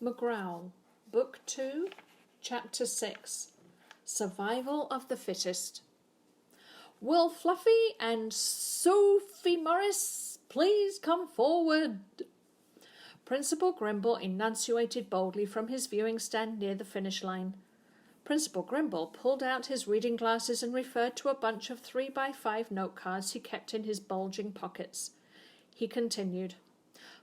McGrowl, Book 2, Chapter 6, Survival of the Fittest. Will Fluffy and Sophie Morris please come forward? Principal Grimble enunciated boldly from his viewing stand near the finish line. Principal Grimble pulled out his reading glasses and referred to a bunch of 3x5 note cards he kept in his bulging pockets. He continued,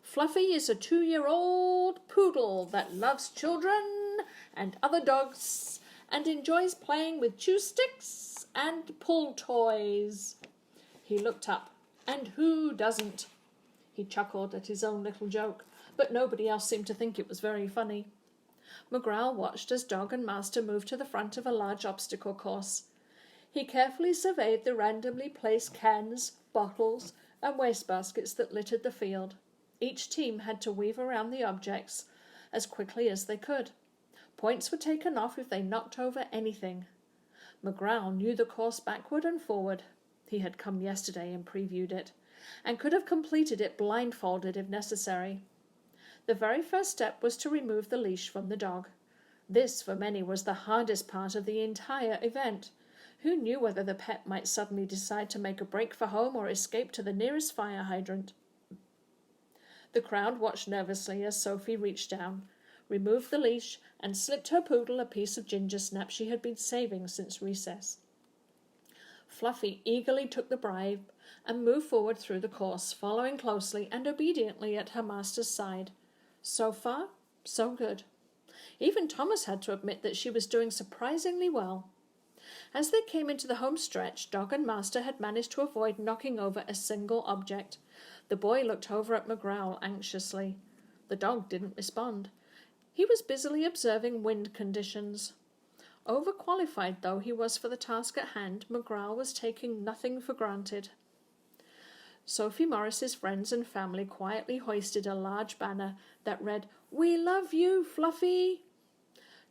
Fluffy is a 2-year-old poodle that loves children and other dogs and enjoys playing with chew sticks and pull toys. He looked up. And who doesn't? He chuckled at his own little joke, but nobody else seemed to think it was very funny. McGrowl watched as Dog and Master moved to the front of a large obstacle course. He carefully surveyed the randomly placed cans, bottles, and wastebaskets that littered the field. Each team had to weave around the objects as quickly as they could. Points were taken off if they knocked over anything. McGrowl knew the course backward and forward. He had come yesterday and previewed it, and could have completed it blindfolded if necessary. The very first step was to remove the leash from the dog. This, for many, was the hardest part of the entire event. Who knew whether the pet might suddenly decide to make a break for home or escape to the nearest fire hydrant? The crowd watched nervously as Sophie reached down, removed the leash, and slipped her poodle a piece of ginger snap she had been saving since recess. Fluffy eagerly took the bribe and moved forward through the course, following closely and obediently at her master's side. So far, so good. Even Thomas had to admit that she was doing surprisingly well. As they came into the home stretch, Dog and Master had managed to avoid knocking over a single object. The boy looked over at McGrowl anxiously. The dog didn't respond. He was busily observing wind conditions. Overqualified though he was for the task at hand, McGrowl was taking nothing for granted. Sophie Morris's friends and family quietly hoisted a large banner that read, "We love you, Fluffy."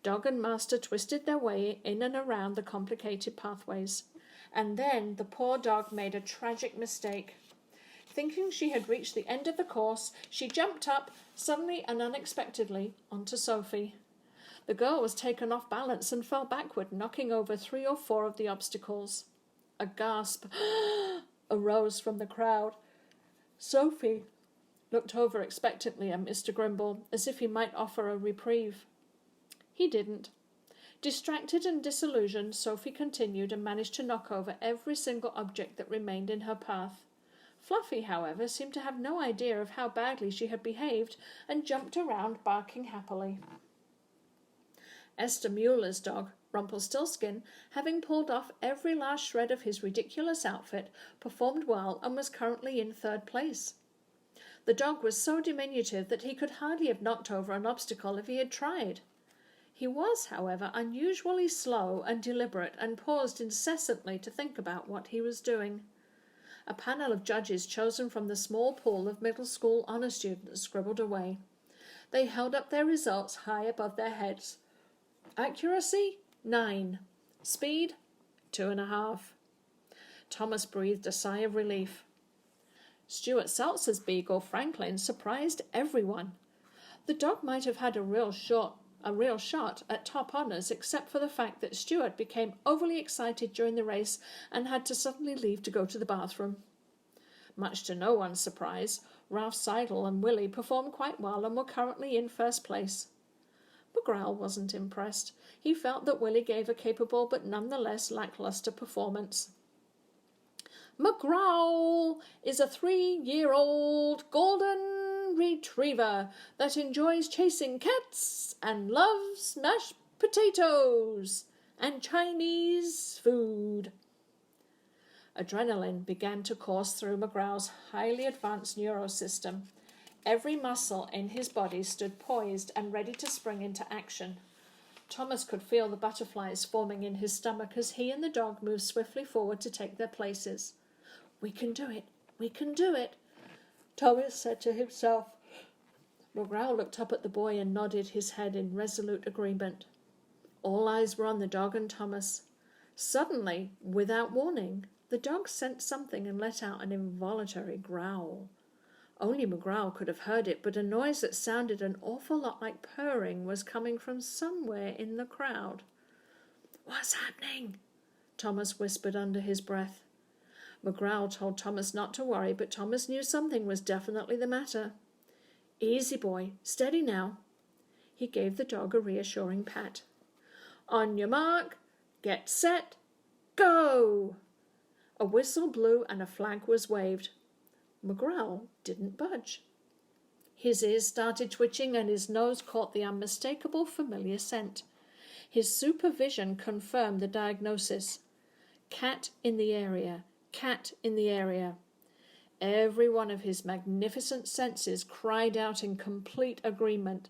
Dog and Master twisted their way in and around the complicated pathways. And then the poor dog made a tragic mistake. Thinking she had reached the end of the course, she jumped up, suddenly and unexpectedly, onto Sophie. The girl was taken off balance and fell backward, knocking over 3 or 4 of the obstacles. A gasp arose from the crowd. Sophie looked over expectantly at Mr. Grimble, as if he might offer a reprieve. He didn't. Distracted and disillusioned, Sophie continued and managed to knock over every single object that remained in her path. Fluffy, however, seemed to have no idea of how badly she had behaved and jumped around, barking happily. Esther Mueller's dog, Rumpelstiltskin, having pulled off every last shred of his ridiculous outfit, performed well and was currently in 3rd place. The dog was so diminutive that he could hardly have knocked over an obstacle if he had tried. He was, however, unusually slow and deliberate and paused incessantly to think about what he was doing. A panel of judges chosen from the small pool of middle school honour students scribbled away. They held up their results high above their heads. Accuracy, 9. Speed, 2.5. Thomas breathed a sigh of relief. Stuart Seltzer's beagle, Franklin, surprised everyone. The dog might have had a real shot at top honours, except for the fact that Stuart became overly excited during the race and had to suddenly leave to go to the bathroom. Much to no one's surprise, Ralph Seidel and Willie performed quite well and were currently in 1st place. McGrowl wasn't impressed. He felt that Willie gave a capable but nonetheless lacklustre performance. McGrowl is a 3-year-old golden retriever that enjoys chasing cats and loves mashed potatoes and Chinese food. Adrenaline began to course through McGrowl's highly advanced neurosystem. Every muscle in his body stood poised and ready to spring into action. Thomas could feel the butterflies forming in his stomach as he and the dog moved swiftly forward to take their places. "We can do it! We can do it!" Thomas said to himself. McGrowl looked up at the boy and nodded his head in resolute agreement. All eyes were on the dog and Thomas. Suddenly, without warning, the dog sensed something and let out an involuntary growl. Only McGrowl could have heard it, but a noise that sounded an awful lot like purring was coming from somewhere in the crowd. "What's happening?" Thomas whispered under his breath. McGrowl told Thomas not to worry, but Thomas knew something was definitely the matter. "Easy, boy. Steady now." He gave the dog a reassuring pat. "On your mark, get set, go!" A whistle blew and a flag was waved. McGrowl didn't budge. His ears started twitching and his nose caught the unmistakable familiar scent. His supervision confirmed the diagnosis. Cat in the area, cat in the area. Every one of his magnificent senses cried out in complete agreement.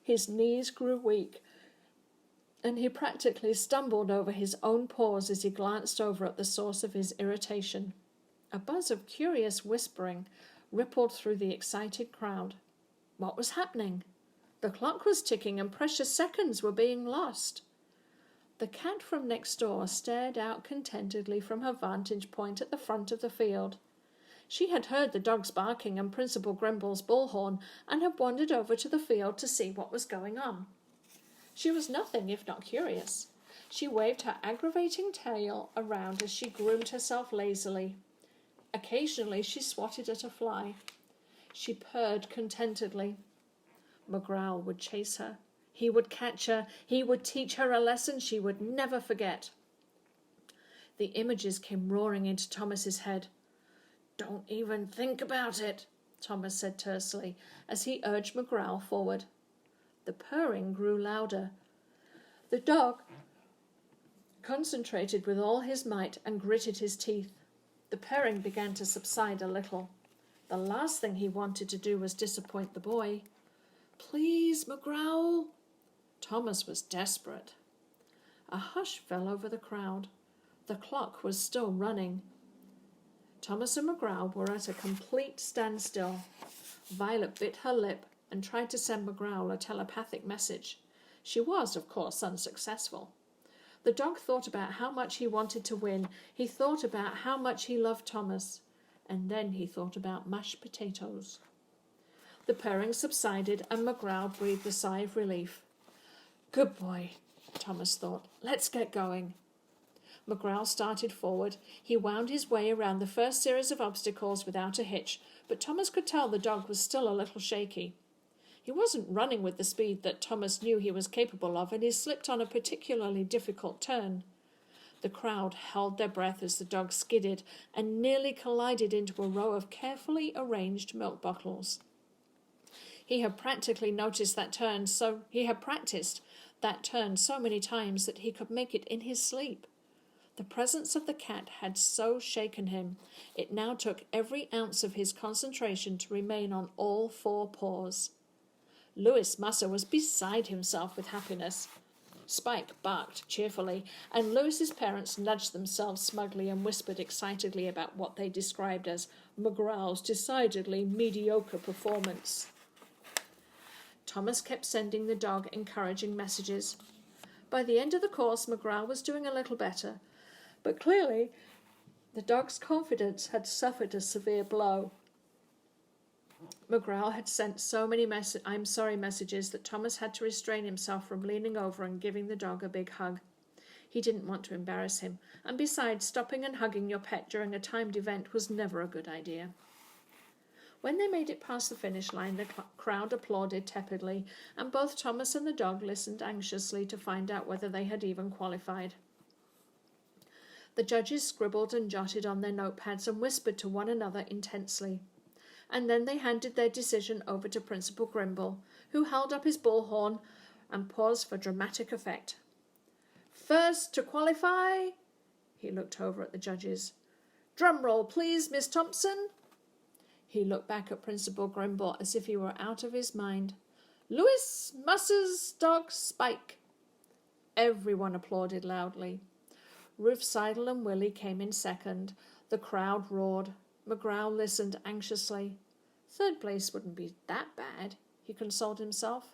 His knees grew weak, and he practically stumbled over his own paws as he glanced over at the source of his irritation. A buzz of curious whispering rippled through the excited crowd. What was happening? The clock was ticking and precious seconds were being lost. The cat from next door stared out contentedly from her vantage point at the front of the field. She had heard the dogs barking and Principal Grimble's bullhorn and had wandered over to the field to see what was going on. She was nothing if not curious. She waved her aggravating tail around as she groomed herself lazily. Occasionally she swatted at a fly. She purred contentedly. McGrowl would chase her. He would catch her. He would teach her a lesson she would never forget. The images came roaring into Thomas's head. "Don't even think about it," Thomas said tersely, as he urged McGrowl forward. The purring grew louder. The dog concentrated with all his might and gritted his teeth. The purring began to subside a little. The last thing he wanted to do was disappoint the boy. "Please, McGrowl." Thomas was desperate. A hush fell over the crowd. The clock was still running. Thomas and McGrowl were at a complete standstill. Violet bit her lip and tried to send McGrowl a telepathic message. She was, of course, unsuccessful. The dog thought about how much he wanted to win. He thought about how much he loved Thomas. And then he thought about mashed potatoes. The purring subsided and McGrowl breathed a sigh of relief. "Good boy," Thomas thought. "Let's get going." McGrowl started forward. He wound his way around the first series of obstacles without a hitch, but Thomas could tell the dog was still a little shaky. He wasn't running with the speed that Thomas knew he was capable of, and he slipped on a particularly difficult turn. The crowd held their breath as the dog skidded and nearly collided into a row of carefully arranged milk bottles. He had practically noticed that turn, so he had practiced that turn so many times that he could make it in his sleep. The presence of the cat had so shaken him, it now took every ounce of his concentration to remain on all four paws. Louis Musser was beside himself with happiness. Spike barked cheerfully, and Louis's parents nudged themselves smugly and whispered excitedly about what they described as McGrowl's decidedly mediocre performance. Thomas kept sending the dog encouraging messages. By the end of the course, McGrowl was doing a little better, but clearly the dog's confidence had suffered a severe blow. McGrowl had sent so many "I'm sorry" messages that Thomas had to restrain himself from leaning over and giving the dog a big hug. He didn't want to embarrass him, and besides, stopping and hugging your pet during a timed event was never a good idea. When they made it past the finish line, the crowd applauded tepidly, and both Thomas and the dog listened anxiously to find out whether they had even qualified. The judges scribbled and jotted on their notepads and whispered to one another intensely. And then they handed their decision over to Principal Grimble, who held up his bullhorn and paused for dramatic effect. "First to qualify," he looked over at the judges. "Drum roll, please, Miss Thompson." He looked back at Principal Grimble as if he were out of his mind. "Louis Musser's dog Spike." Everyone applauded loudly. Ruth Seidel and Willie came in second. The crowd roared. McGrowl listened anxiously. Third place wouldn't be that bad, he consoled himself.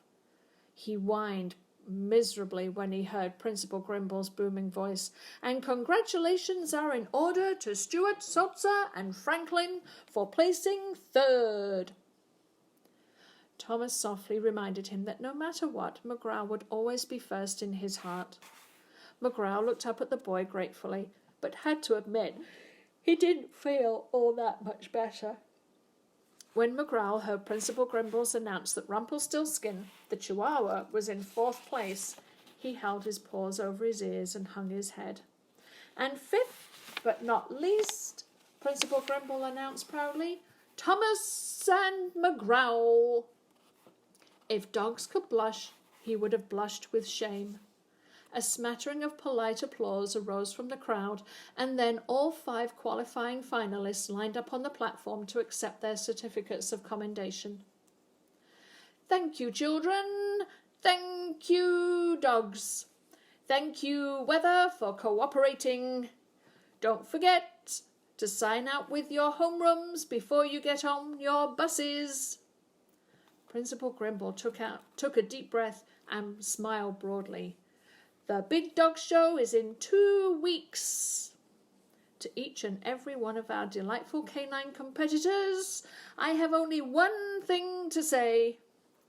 He whined, miserably when he heard Principal Grimble's booming voice, and congratulations are in order to Stuart, Sulzer and Franklin for placing third. Thomas softly reminded him that no matter what, McGrowl would always be first in his heart. McGrowl looked up at the boy gratefully, but had to admit he didn't feel all that much better. When McGrowl heard Principal Grimbles announce that Rumpelstiltskin, the Chihuahua, was in fourth place, he held his paws over his ears and hung his head. And fifth, but not least, Principal Grimble announced proudly, Thomas and McGrowl. If dogs could blush, he would have blushed with shame. A smattering of polite applause arose from the crowd, and then all 5 qualifying finalists lined up on the platform to accept their certificates of commendation. Thank you, children. Thank you, dogs. Thank you, weather, for cooperating. Don't forget to sign out with your homerooms before you get on your buses. Principal Grimble took a deep breath and smiled broadly. The Big Dog Show is in 2 weeks. To each and every one of our delightful canine competitors, I have only one thing to say.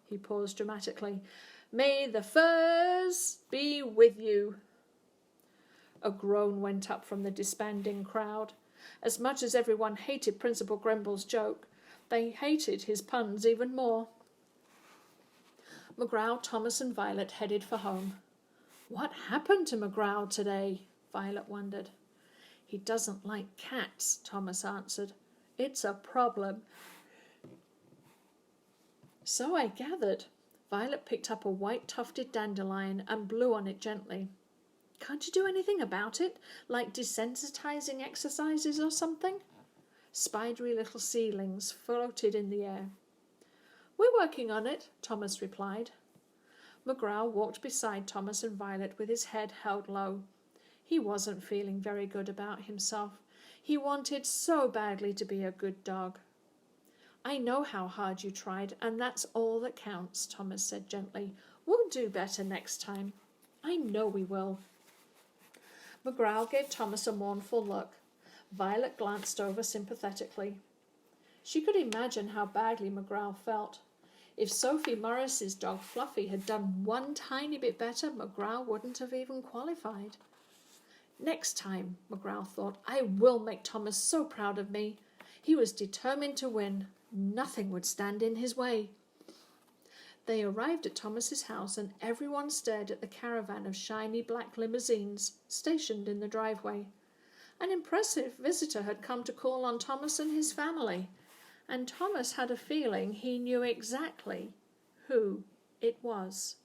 He paused dramatically. May the furs be with you. A groan went up from the disbanding crowd. As much as everyone hated Principal Grimble's joke, they hated his puns even more. McGrowl, Thomas and Violet headed for home. What happened to McGrowl today? Violet wondered. He doesn't like cats, Thomas answered. It's a problem. So I gathered. Violet picked up a white tufted dandelion and blew on it gently. Can't you do anything about it, like desensitizing exercises or something? Spidery little ceilings floated in the air. We're working on it, Thomas replied. McGrowl walked beside Thomas and Violet with his head held low. He wasn't feeling very good about himself. He wanted so badly to be a good dog. I know how hard you tried, and that's all that counts, Thomas said gently. We'll do better next time. I know we will. McGrowl gave Thomas a mournful look. Violet glanced over sympathetically. She could imagine how badly McGrowl felt. If Sophie Morris's dog Fluffy had done one tiny bit better, McGrowl wouldn't have even qualified. Next time, McGrowl thought, I will make Thomas so proud of me. He was determined to win. Nothing would stand in his way. They arrived at Thomas's house, and everyone stared at the caravan of shiny black limousines stationed in the driveway. An impressive visitor had come to call on Thomas and his family, and Thomas had a feeling he knew exactly who it was.